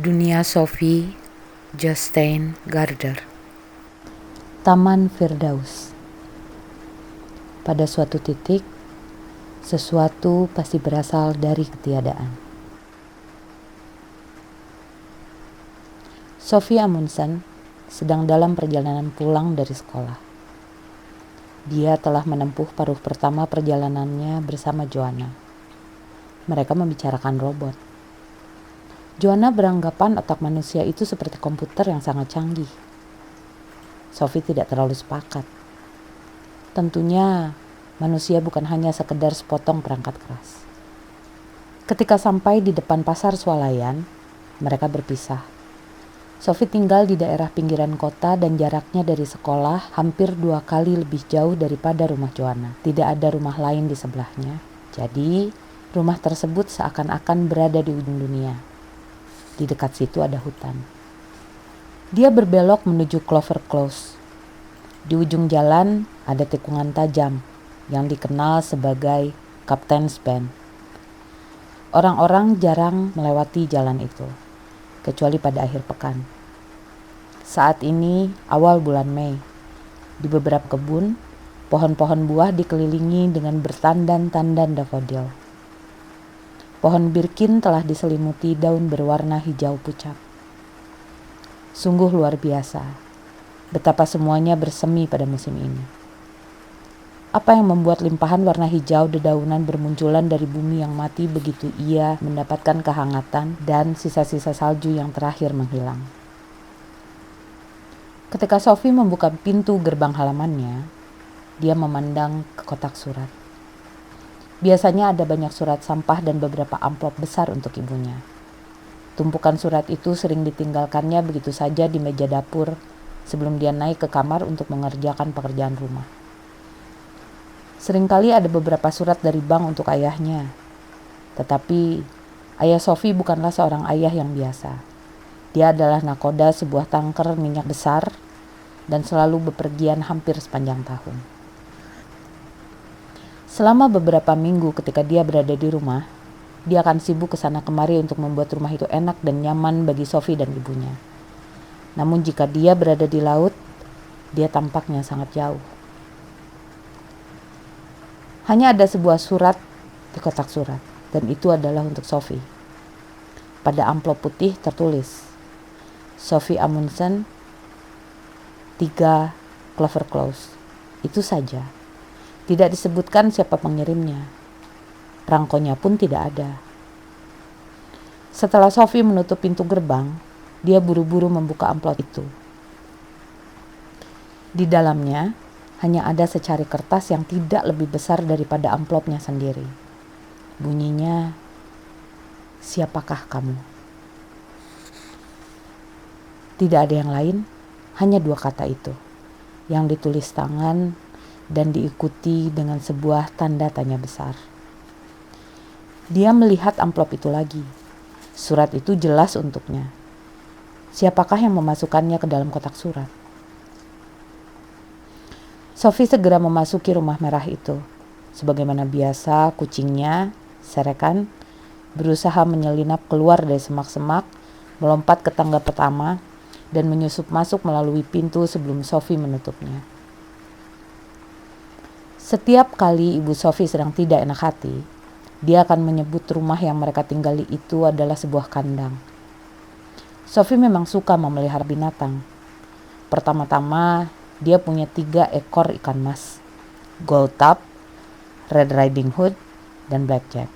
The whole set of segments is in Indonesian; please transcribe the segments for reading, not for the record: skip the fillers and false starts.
Dunia Sophie Justine Gardner. Taman Firdaus. Pada suatu titik, sesuatu pasti berasal dari ketiadaan. Sophie Amundsen sedang dalam perjalanan pulang dari sekolah. Dia telah menempuh paruh pertama perjalanannya bersama Joanna. Mereka membicarakan robot. Joanna beranggapan otak manusia itu seperti komputer yang sangat canggih. Sophie tidak terlalu sepakat. Tentunya manusia bukan hanya sekedar sepotong perangkat keras. Ketika sampai di depan pasar swalayan, mereka berpisah. Sophie tinggal di daerah pinggiran kota dan jaraknya dari sekolah hampir 2 kali lebih jauh daripada rumah Joanna. Tidak ada rumah lain di sebelahnya. Jadi, rumah tersebut seakan-akan berada di ujung dunia. Di dekat situ ada hutan. Dia berbelok menuju Clover Close. Di ujung jalan ada tikungan tajam yang dikenal sebagai Captain's Bend. Orang-orang jarang melewati jalan itu, kecuali pada akhir pekan. Saat ini awal bulan Mei. Di beberapa kebun, pohon-pohon buah dikelilingi dengan bertandan-tandan dafodil. Pohon birkin telah diselimuti daun berwarna hijau pucat. Sungguh luar biasa, betapa semuanya bersemi pada musim ini. Apa yang membuat limpahan warna hijau dedaunan bermunculan dari bumi yang mati begitu ia mendapatkan kehangatan dan sisa-sisa salju yang terakhir menghilang. Ketika Sophie membuka pintu gerbang halamannya, dia memandang ke kotak surat. Biasanya ada banyak surat sampah dan beberapa amplop besar untuk ibunya. Tumpukan surat itu sering ditinggalkannya begitu saja di meja dapur sebelum dia naik ke kamar untuk mengerjakan pekerjaan rumah. Seringkali ada beberapa surat dari bank untuk ayahnya. Tetapi ayah Sophie bukanlah seorang ayah yang biasa. Dia adalah nakoda sebuah tangker minyak besar dan selalu bepergian hampir sepanjang tahun. Selama beberapa minggu ketika dia berada di rumah, dia akan sibuk ke sana kemari untuk membuat rumah itu enak dan nyaman bagi Sophie dan ibunya. Namun jika dia berada di laut, dia tampaknya sangat jauh. Hanya ada sebuah surat di kotak surat, dan itu adalah untuk Sophie. Pada amplop putih tertulis, Sophie Amundsen, 3 Clover Close. Itu saja. Tidak disebutkan siapa pengirimnya. Rangkonya pun tidak ada. Setelah Sophie menutup pintu gerbang, dia buru-buru membuka amplop itu. Di dalamnya hanya ada secari kertas yang tidak lebih besar daripada amplopnya sendiri. Bunyinya, "Siapakah kamu?" Tidak ada yang lain, hanya 2 kata itu, yang ditulis tangan dan diikuti dengan sebuah tanda tanya besar. Dia melihat amplop itu lagi. Surat itu jelas untuknya. Siapakah yang memasukkannya ke dalam kotak surat? Sophie segera memasuki rumah merah itu. Sebagaimana biasa, kucingnya, Serekan, berusaha menyelinap keluar dari semak-semak, melompat ke tangga pertama, dan menyusup masuk melalui pintu sebelum Sophie menutupnya. Setiap kali ibu Sophie sedang tidak enak hati, dia akan menyebut rumah yang mereka tinggali itu adalah sebuah kandang. Sophie memang suka memelihara binatang. Pertama-tama, dia punya 3 ekor ikan mas, Goldtop, Red Riding Hood, dan Blackjack.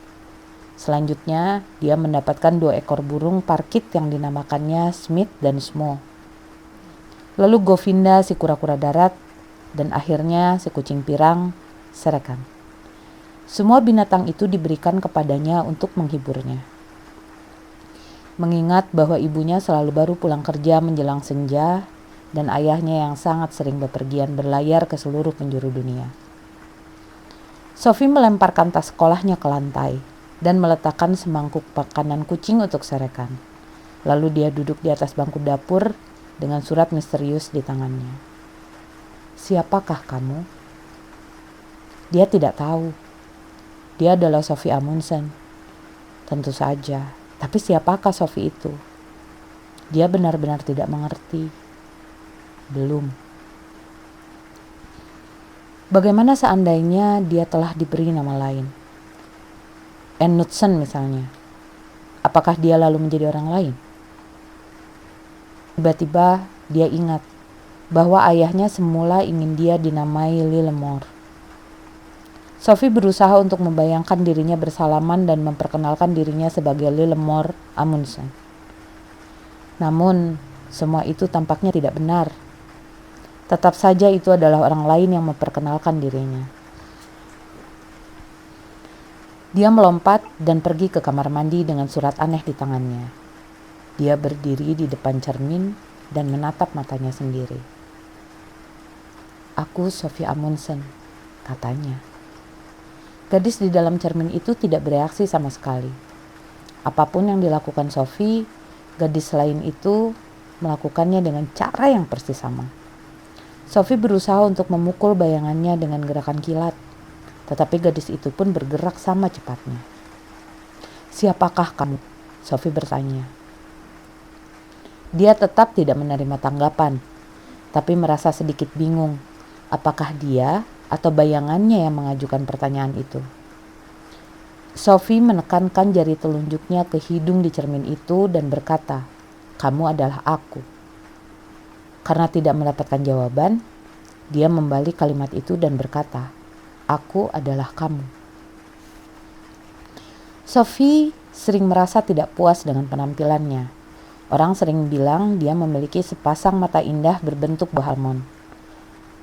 Selanjutnya, dia mendapatkan 2 ekor burung parkit yang dinamakannya Smith dan Smo. Lalu Govinda si kura-kura darat, dan akhirnya si kucing pirang, Serekan. Semua binatang itu diberikan kepadanya untuk menghiburnya. Mengingat bahwa ibunya selalu baru pulang kerja menjelang senja dan ayahnya yang sangat sering bepergian berlayar ke seluruh penjuru dunia. Sophie melemparkan tas sekolahnya ke lantai dan meletakkan semangkuk makanan kucing untuk Serekan. Lalu dia duduk di atas bangku dapur dengan surat misterius di tangannya. Siapakah kamu? Dia tidak tahu. Dia adalah Sophie Amundsen. Tentu saja. Tapi siapakah Sophie itu? Dia benar-benar tidak mengerti. Belum. Bagaimana seandainya dia telah diberi nama lain? Knudsen misalnya. Apakah dia lalu menjadi orang lain? Tiba-tiba dia ingat bahwa ayahnya semula ingin dia dinamai Lillemore. Sophie berusaha untuk membayangkan dirinya bersalaman dan memperkenalkan dirinya sebagai Lillemore Amundsen. Namun, semua itu tampaknya tidak benar. Tetap saja itu adalah orang lain yang memperkenalkan dirinya. Dia melompat dan pergi ke kamar mandi dengan surat aneh di tangannya. Dia berdiri di depan cermin dan menatap matanya sendiri. "Aku Sophie Amundsen," katanya. Gadis di dalam cermin itu tidak bereaksi sama sekali. Apapun yang dilakukan Sophie, gadis lain itu melakukannya dengan cara yang persis sama. Sophie berusaha untuk memukul bayangannya dengan gerakan kilat, tetapi gadis itu pun bergerak sama cepatnya. "Siapakah kamu?" Sophie bertanya. Dia tetap tidak menerima tanggapan, tapi merasa sedikit bingung. Apakah dia atau bayangannya yang mengajukan pertanyaan itu? Sophie menekankan jari telunjuknya ke hidung di cermin itu dan berkata, "Kamu adalah aku." Karena tidak mendapatkan jawaban, dia membalik kalimat itu dan berkata, "Aku adalah kamu." Sophie sering merasa tidak puas dengan penampilannya. Orang sering bilang dia memiliki sepasang mata indah berbentuk buah almond.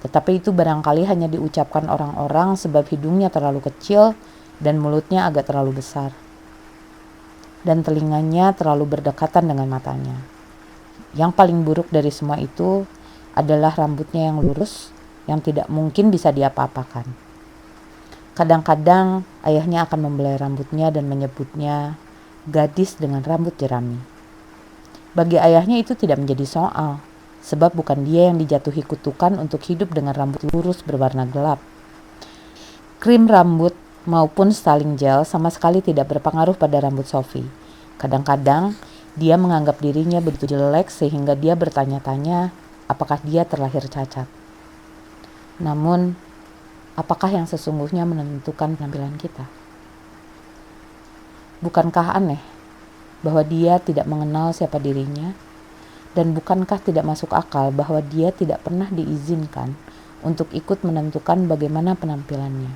Tetapi itu barangkali hanya diucapkan orang-orang sebab hidungnya terlalu kecil dan mulutnya agak terlalu besar. Dan telinganya terlalu berdekatan dengan matanya. Yang paling buruk dari semua itu adalah rambutnya yang lurus, yang tidak mungkin bisa diapa-apakan. Kadang-kadang ayahnya akan membelai rambutnya dan menyebutnya gadis dengan rambut jerami. Bagi ayahnya itu tidak menjadi soal, sebab bukan dia yang dijatuhi kutukan untuk hidup dengan rambut lurus berwarna gelap. Krim rambut maupun styling gel sama sekali tidak berpengaruh pada rambut Sophie. Kadang-kadang dia menganggap dirinya begitu jelek sehingga dia bertanya-tanya apakah dia terlahir cacat. Namun, apakah yang sesungguhnya menentukan penampilan kita? Bukankah aneh bahwa dia tidak mengenal siapa dirinya? Dan bukankah tidak masuk akal bahwa dia tidak pernah diizinkan untuk ikut menentukan bagaimana penampilannya?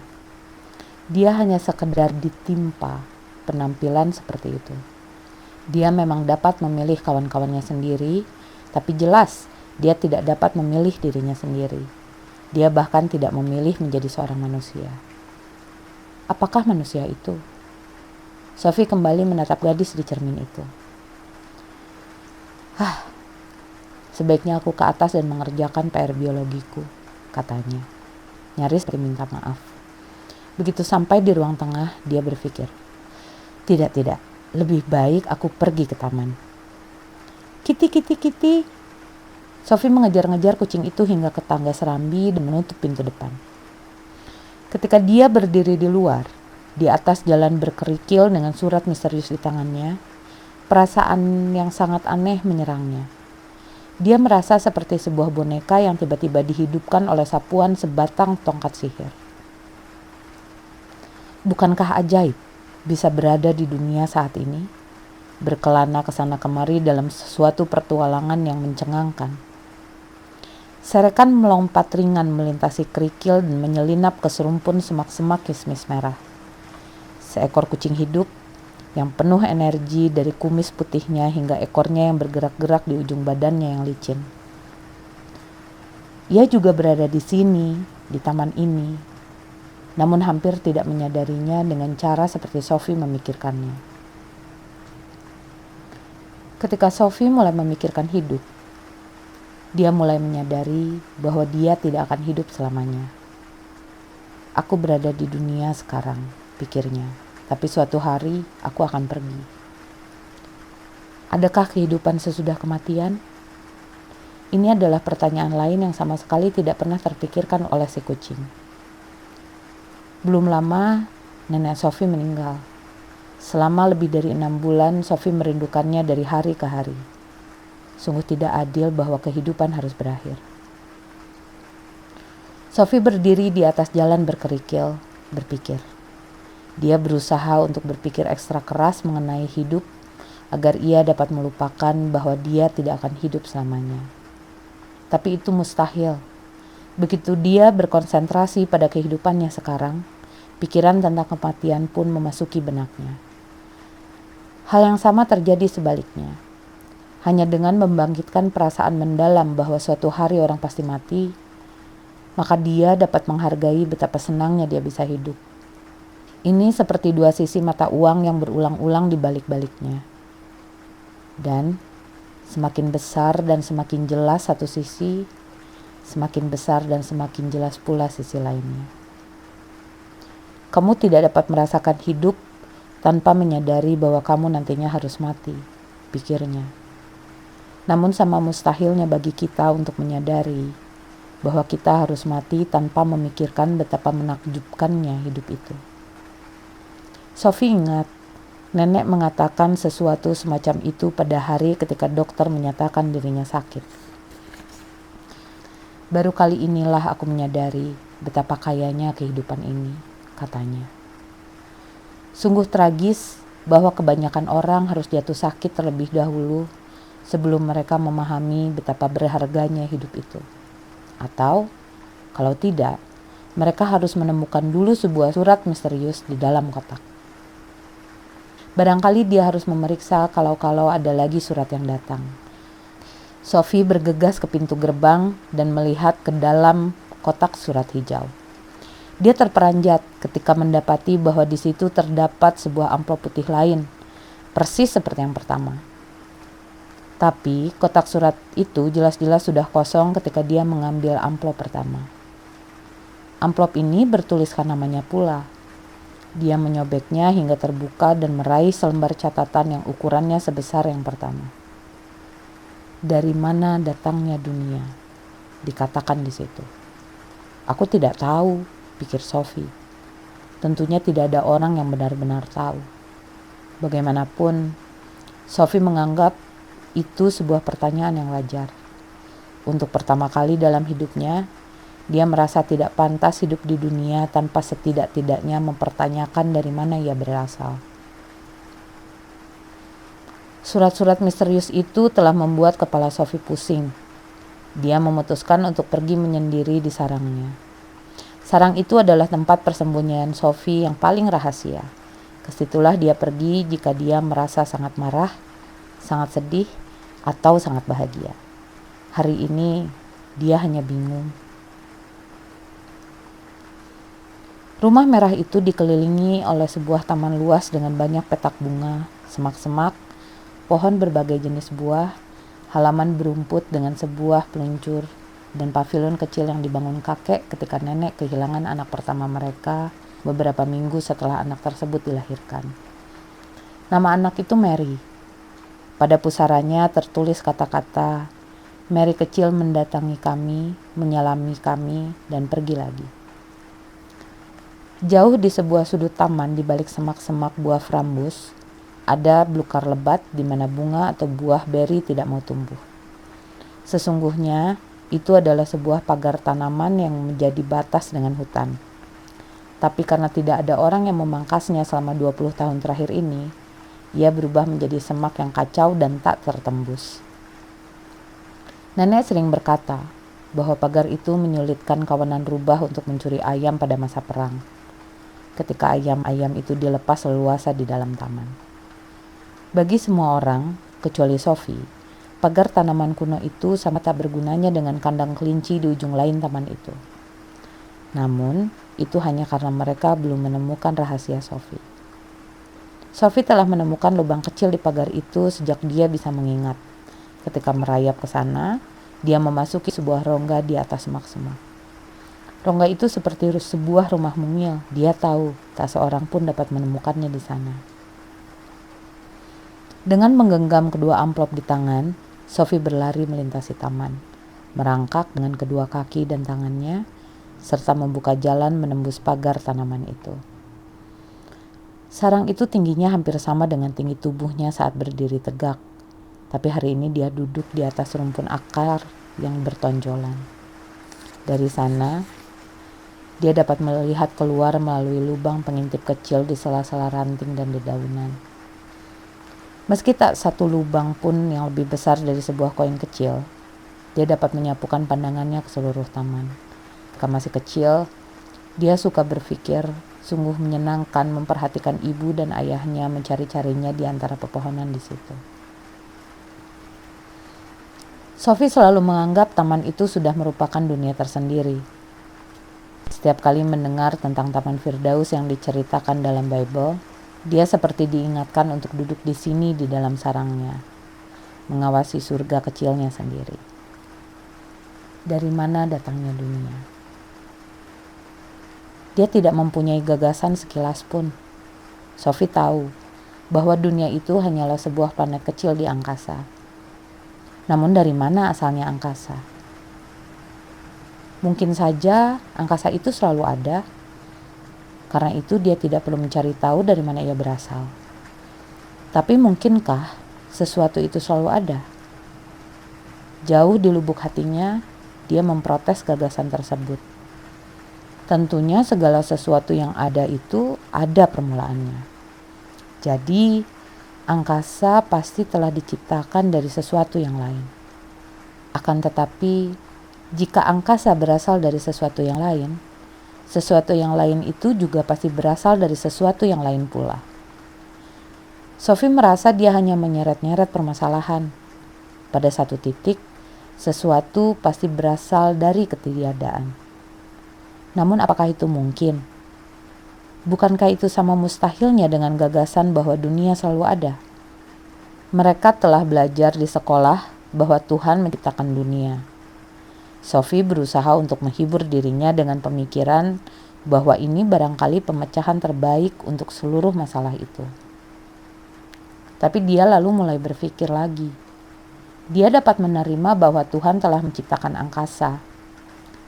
Dia hanya sekedar ditimpa penampilan seperti itu. Dia memang dapat memilih kawan-kawannya sendiri, tapi jelas dia tidak dapat memilih dirinya sendiri. Dia bahkan tidak memilih menjadi seorang manusia. Apakah manusia itu? Sophie kembali menatap gadis di cermin itu. Sebaiknya aku ke atas dan mengerjakan PR biologiku, katanya, nyaris minta maaf. Begitu sampai di ruang tengah, dia berpikir, Tidak, lebih baik aku pergi ke taman. Kitty, Kitty, Kitty. Sophie mengejar-ngejar kucing itu hingga ke tangga serambi dan menutup pintu depan. Ketika dia berdiri di luar, di atas jalan berkerikil dengan surat misterius di tangannya, perasaan yang sangat aneh menyerangnya. Dia merasa seperti sebuah boneka yang tiba-tiba dihidupkan oleh sapuan sebatang tongkat sihir. Bukankah ajaib bisa berada di dunia saat ini, berkelana ke sana kemari dalam sesuatu petualangan yang mencengangkan. Serekan melompat ringan melintasi kerikil dan menyelinap ke serumpun semak-semak kismis merah. Seekor kucing hidup yang penuh energi dari kumis putihnya hingga ekornya yang bergerak-gerak di ujung badannya yang licin. Ia juga berada di sini, di taman ini, namun hampir tidak menyadarinya dengan cara seperti Sophie memikirkannya. Ketika Sophie mulai memikirkan hidup, dia mulai menyadari bahwa dia tidak akan hidup selamanya. Aku berada di dunia sekarang, pikirnya, tapi suatu hari aku akan pergi. Adakah kehidupan sesudah kematian? Ini adalah pertanyaan lain yang sama sekali tidak pernah terpikirkan oleh si kucing. Belum lama, nenek Sophie meninggal. Selama lebih dari 6 bulan, Sophie merindukannya dari hari ke hari. Sungguh tidak adil bahwa kehidupan harus berakhir. Sophie berdiri di atas jalan berkerikil, berpikir. Dia berusaha untuk berpikir ekstra keras mengenai hidup agar ia dapat melupakan bahwa dia tidak akan hidup selamanya. Tapi itu mustahil. Begitu dia berkonsentrasi pada kehidupannya sekarang, pikiran tentang kematian pun memasuki benaknya. Hal yang sama terjadi sebaliknya. Hanya dengan membangkitkan perasaan mendalam bahwa suatu hari orang pasti mati, maka dia dapat menghargai betapa senangnya dia bisa hidup. Ini seperti dua sisi mata uang yang berulang-ulang di balik-baliknya. Dan semakin besar dan semakin jelas satu sisi, semakin besar dan semakin jelas pula sisi lainnya. Kamu tidak dapat merasakan hidup tanpa menyadari bahwa kamu nantinya harus mati, pikirnya. Namun sama mustahilnya bagi kita untuk menyadari bahwa kita harus mati tanpa memikirkan betapa menakjubkannya hidup itu. Sophie ingat, nenek mengatakan sesuatu semacam itu pada hari ketika dokter menyatakan dirinya sakit. Baru kali inilah aku menyadari betapa kayanya kehidupan ini, katanya. Sungguh tragis bahwa kebanyakan orang harus jatuh sakit terlebih dahulu sebelum mereka memahami betapa berharganya hidup itu. Atau, kalau tidak, mereka harus menemukan dulu sebuah surat misterius di dalam kotak. Barangkali dia harus memeriksa kalau ada lagi surat yang datang. Sophie bergegas ke pintu gerbang dan melihat ke dalam kotak surat hijau. Dia terperanjat ketika mendapati bahwa di situ terdapat sebuah amplop putih lain, persis seperti yang pertama. Tapi kotak surat itu jelas-jelas sudah kosong ketika dia mengambil amplop pertama. Amplop ini bertuliskan namanya pula. Dia menyobeknya hingga terbuka dan meraih selembar catatan yang ukurannya sebesar yang pertama. Dari mana datangnya dunia? Dikatakan di situ. Aku tidak tahu, pikir Sophie. Tentunya tidak ada orang yang benar-benar tahu. Bagaimanapun, Sophie menganggap itu sebuah pertanyaan yang wajar. Untuk pertama kali dalam hidupnya, dia merasa tidak pantas hidup di dunia tanpa setidak-tidaknya mempertanyakan dari mana ia berasal. Surat-surat misterius itu telah membuat kepala Sophie pusing. Dia memutuskan untuk pergi menyendiri di sarangnya. Sarang itu adalah tempat persembunyian Sophie yang paling rahasia. Kesitulah dia pergi jika dia merasa sangat marah, sangat sedih, atau sangat bahagia. Hari ini dia hanya bingung. Rumah merah itu dikelilingi oleh sebuah taman luas dengan banyak petak bunga, semak-semak, pohon berbagai jenis buah, halaman berumput dengan sebuah peluncur, dan pavilion kecil yang dibangun kakek ketika nenek kehilangan anak pertama mereka beberapa minggu setelah anak tersebut dilahirkan. Nama anak itu Mary. Pada pusarannya tertulis kata-kata, "Mary kecil mendatangi kami, menyalami kami, dan pergi lagi." Jauh di sebuah sudut taman di balik semak-semak buah frambus, ada belukar lebat di mana bunga atau buah beri tidak mau tumbuh. Sesungguhnya, itu adalah sebuah pagar tanaman yang menjadi batas dengan hutan. Tapi karena tidak ada orang yang memangkasnya selama 20 tahun terakhir ini, ia berubah menjadi semak yang kacau dan tak tertembus. Nenek sering berkata bahwa pagar itu menyulitkan kawanan rubah untuk mencuri ayam pada masa perang, ketika ayam-ayam itu dilepas leluasa di dalam taman. Bagi semua orang, kecuali Sophie, pagar tanaman kuno itu sama tak bergunanya dengan kandang kelinci di ujung lain taman itu. Namun, itu hanya karena mereka belum menemukan rahasia Sophie. Sophie telah menemukan lubang kecil di pagar itu sejak dia bisa mengingat. Ketika merayap ke sana, dia memasuki sebuah rongga di atas semak-semak. Rongga itu seperti sebuah rumah mungil. Dia tahu tak seorang pun dapat menemukannya di sana. Dengan menggenggam kedua amplop di tangan, Sophie berlari melintasi taman, merangkak dengan kedua kaki dan tangannya, serta membuka jalan menembus pagar tanaman itu. Sarang itu tingginya hampir sama dengan tinggi tubuhnya saat berdiri tegak. Tapi hari ini dia duduk di atas rumpun akar yang bertonjolan. Dari sana, dia dapat melihat keluar melalui lubang pengintip kecil di sela-sela ranting dan dedaunan. Meski tak satu lubang pun yang lebih besar dari sebuah koin kecil, dia dapat menyapukan pandangannya ke seluruh taman. Ketika masih kecil, dia suka berpikir sungguh menyenangkan memperhatikan ibu dan ayahnya mencari-carinya di antara pepohonan di situ. Sophie selalu menganggap taman itu sudah merupakan dunia tersendiri. Setiap kali mendengar tentang Taman Firdaus yang diceritakan dalam Bible, dia seperti diingatkan untuk duduk di sini di dalam sarangnya, mengawasi surga kecilnya sendiri. Dari mana datangnya dunia? Dia tidak mempunyai gagasan sekilas pun. Sophie tahu bahwa dunia itu hanyalah sebuah planet kecil di angkasa. Namun dari mana asalnya angkasa? Mungkin saja angkasa itu selalu ada. Karena itu dia tidak perlu mencari tahu dari mana ia berasal. Tapi mungkinkah sesuatu itu selalu ada? Jauh di lubuk hatinya, dia memprotes gagasan tersebut. Tentunya segala sesuatu yang ada itu ada permulaannya. Jadi, angkasa pasti telah diciptakan dari sesuatu yang lain. Akan tetapi, jika angkasa berasal dari sesuatu yang lain itu juga pasti berasal dari sesuatu yang lain pula. Sophie merasa dia hanya menyeret-nyeret permasalahan. Pada satu titik, sesuatu pasti berasal dari ketiadaan. Namun apakah itu mungkin? Bukankah itu sama mustahilnya dengan gagasan bahwa dunia selalu ada? Mereka telah belajar di sekolah bahwa Tuhan menciptakan dunia. Sophie berusaha untuk menghibur dirinya dengan pemikiran bahwa ini barangkali pemecahan terbaik untuk seluruh masalah itu. Tapi dia lalu mulai berpikir lagi. Dia dapat menerima bahwa Tuhan telah menciptakan angkasa.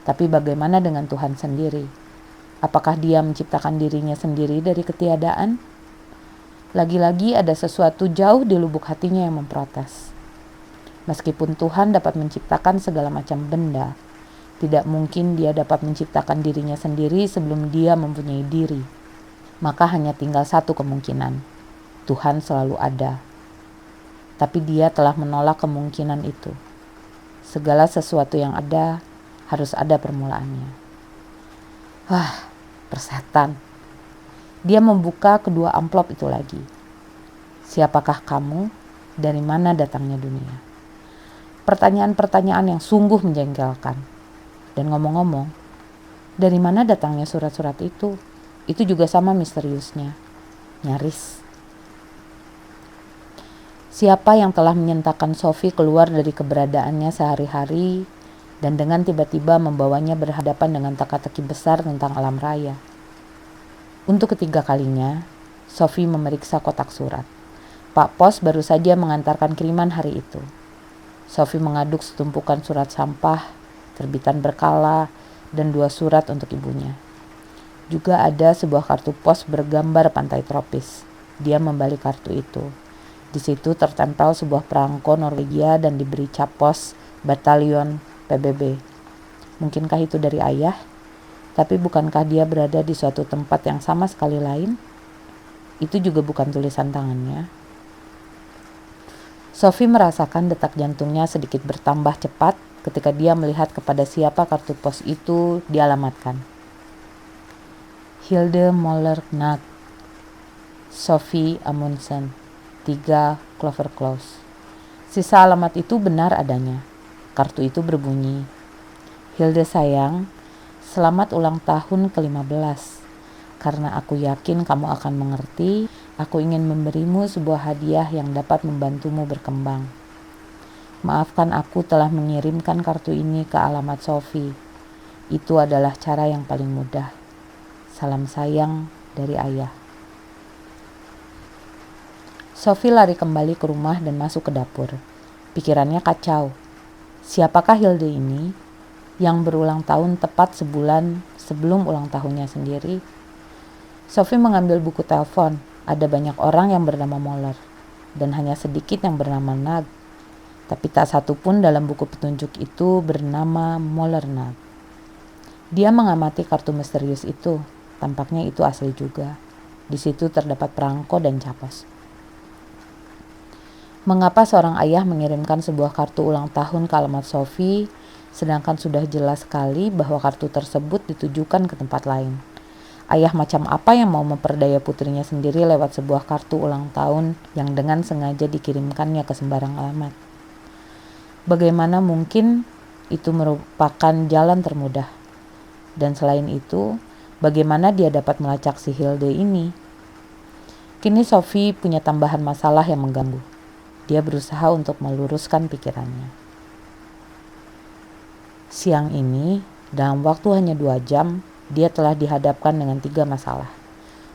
Tapi bagaimana dengan Tuhan sendiri? Apakah dia menciptakan dirinya sendiri dari ketiadaan? Lagi-lagi ada sesuatu jauh di lubuk hatinya yang memprotes. Meskipun Tuhan dapat menciptakan segala macam benda, tidak mungkin dia dapat menciptakan dirinya sendiri sebelum dia mempunyai diri. Maka hanya tinggal satu kemungkinan. Tuhan selalu ada. Tapi dia telah menolak kemungkinan itu. Segala sesuatu yang ada harus ada permulaannya. Persetan. Dia membuka kedua amplop itu lagi. Siapakah kamu? Dari mana datangnya dunia? Pertanyaan-pertanyaan yang sungguh menjengkelkan. Dan ngomong-ngomong, dari mana datangnya surat-surat itu? Itu juga sama misteriusnya. Nyaris. Siapa yang telah menyentakan Sophie keluar dari keberadaannya sehari-hari dan dengan tiba-tiba membawanya berhadapan dengan teka-teki besar tentang alam raya? Untuk ketiga kalinya, Sophie memeriksa kotak surat. Pak Pos baru saja mengantarkan kiriman hari itu. Sophie mengaduk setumpukan surat sampah, terbitan berkala, dan 2 surat untuk ibunya. Juga ada sebuah kartu pos bergambar pantai tropis. Dia membalik kartu itu. Di situ tertempel sebuah perangko Norwegia dan diberi cap pos Batalion PBB. Mungkinkah itu dari ayah? Tapi bukankah dia berada di suatu tempat yang sama sekali lain? Itu juga bukan tulisan tangannya. Sophie merasakan detak jantungnya sedikit bertambah cepat ketika dia melihat kepada siapa kartu pos itu dialamatkan. Hilde Moller Knag, Sophie Amundsen, 3 Clover Close. Sisa alamat itu benar adanya. Kartu itu berbunyi, Hilde sayang, selamat ulang tahun ke-15. Karena aku yakin kamu akan mengerti, aku ingin memberimu sebuah hadiah yang dapat membantumu berkembang. Maafkan aku telah mengirimkan kartu ini ke alamat Sophie. Itu adalah cara yang paling mudah. Salam sayang dari ayah. Sophie lari kembali ke rumah dan masuk ke dapur. Pikirannya kacau. Siapakah Hilde ini yang berulang tahun tepat sebulan sebelum ulang tahunnya sendiri? Sophie mengambil buku telepon. Ada banyak orang yang bernama Moller dan hanya sedikit yang bernama Nag. Tapi tak satu pun dalam buku petunjuk itu bernama Molernac. Dia mengamati kartu misterius itu. Tampaknya itu asli juga. Di situ terdapat perangko dan capos. Mengapa seorang ayah mengirimkan sebuah kartu ulang tahun ke alamat Sophie, sedangkan sudah jelas sekali bahwa kartu tersebut ditujukan ke tempat lain? Ayah macam apa yang mau memperdaya putrinya sendiri lewat sebuah kartu ulang tahun yang dengan sengaja dikirimkannya ke sembarang alamat? Bagaimana mungkin itu merupakan jalan termudah? Dan selain itu, bagaimana dia dapat melacak si Hilde ini? Kini Sophie punya tambahan masalah yang mengganggu. Dia berusaha untuk meluruskan pikirannya. Siang ini, dalam waktu hanya 2 jam, dia telah dihadapkan dengan 3 masalah.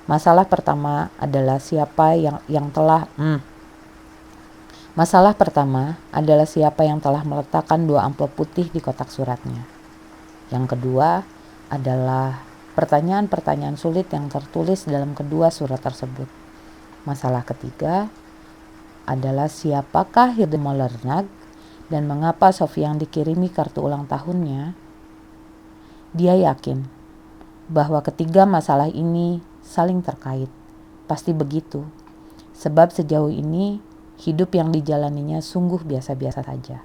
Masalah pertama adalah siapa yang telah meletakkan 2 amplop putih di kotak suratnya. Yang kedua adalah pertanyaan-pertanyaan sulit yang tertulis dalam kedua surat tersebut. Masalah ketiga adalah siapakah Hilde Molernac dan mengapa Sophie yang dikirimi kartu ulang tahunnya. Dia yakin bahwa ketiga masalah ini saling terkait. Pasti begitu, sebab sejauh ini hidup yang dijalaninya sungguh biasa-biasa saja.